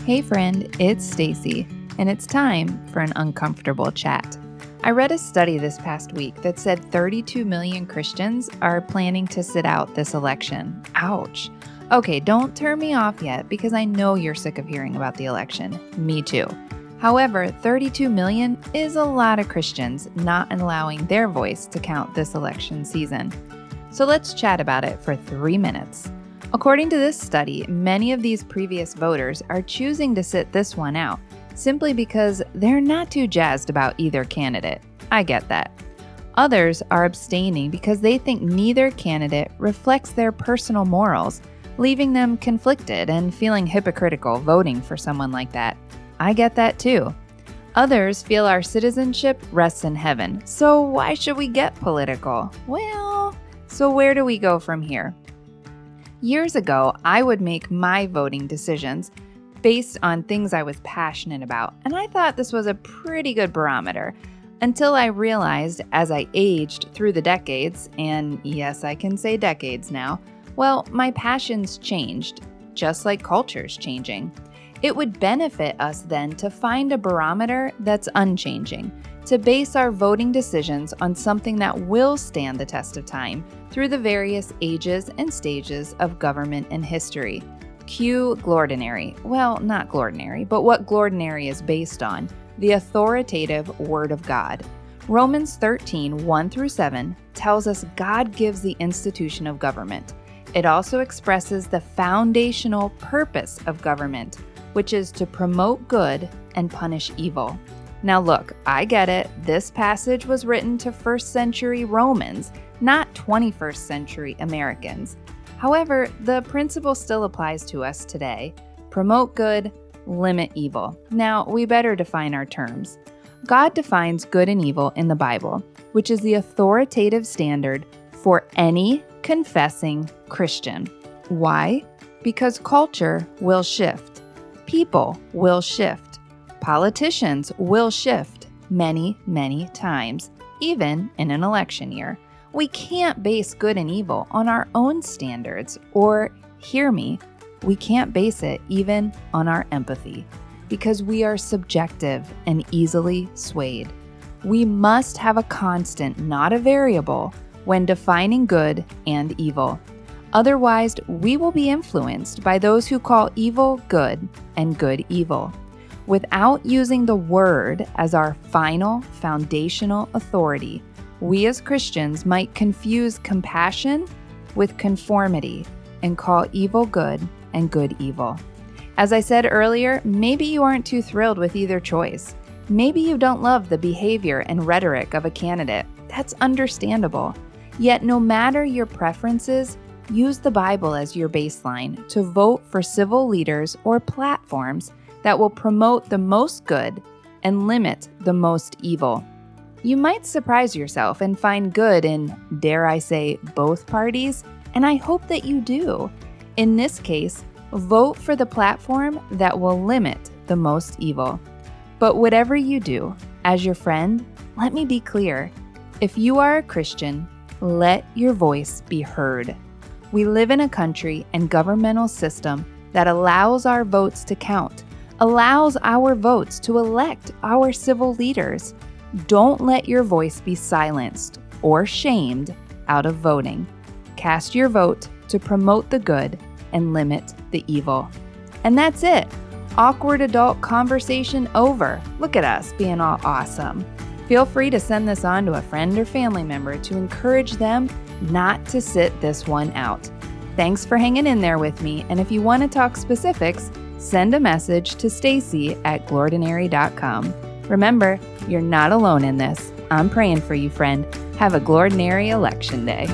Hey friend, it's Stacy, and it's time for an uncomfortable chat. I read a study this past week that said 32 million Christians are planning to sit out this election. Ouch. Okay, don't turn me off yet because I know you're sick of hearing about the election. Me too. However, 32 million is a lot of Christians not allowing their voice to count this election season. So let's chat about it for 3 minutes. According to this study, many of these previous voters are choosing to sit this one out simply because they're not too jazzed about either candidate. I get that. Others are abstaining because they think neither candidate reflects their personal morals, leaving them conflicted and feeling hypocritical voting for someone like that. I get that too. Others feel our citizenship rests in heaven, so why should we get political? Well, so where do we go from here? Years ago, I would make my voting decisions based on things I was passionate about, and I thought this was a pretty good barometer until I realized as I aged through the decades, and yes, I can say decades now, well, my passions changed, just like culture's changing. It would benefit us then to find a barometer that's unchanging, to base our voting decisions on something that will stand the test of time through the various ages and stages of government and history. Cue Glordinary. Well, not Glordinary, but what Glordinary is based on, the authoritative Word of God. Romans 13, 1-7 tells us God gives the institution of government. It also expresses the foundational purpose of government, which is to promote good and punish evil. Now look, I get it. This passage was written to 1st century Romans, not 21st century Americans. However, the principle still applies to us today. Promote good, limit evil. Now, we better define our terms. God defines good and evil in the Bible, which is the authoritative standard for any confessing Christian. Why? Because culture will shift. People will shift. Politicians will shift many, many times, even in an election year. We can't base good and evil on our own standards, or, hear me, we can't base it even on our empathy, because we are subjective and easily swayed. We must have a constant, not a variable, when defining good and evil. Otherwise, we will be influenced by those who call evil good and good evil. Without using the Word as our final foundational authority, we as Christians might confuse compassion with conformity and call evil good and good evil. As I said earlier, maybe you aren't too thrilled with either choice. Maybe you don't love the behavior and rhetoric of a candidate. That's understandable. Yet no matter your preferences, use the Bible as your baseline to vote for civil leaders or platforms that will promote the most good and limit the most evil. You might surprise yourself and find good in, dare I say, both parties, and I hope that you do. In this case, vote for the platform that will limit the most evil. But whatever you do, as your friend, let me be clear. If you are a Christian, let your voice be heard. We live in a country and governmental system that allows our votes to count, allows our votes to elect our civil leaders. Don't let your voice be silenced or shamed out of voting. Cast your vote to promote the good and limit the evil. And that's it. Awkward adult conversation over. Look at us being all awesome. Feel free to send this on to a friend or family member to encourage them not to sit this one out. Thanks for hanging in there with me, and if you want to talk specifics, send a message to stacy@glordinary.com. Remember, you're not alone in this. I'm praying for you, friend. Have a Glordinary election day.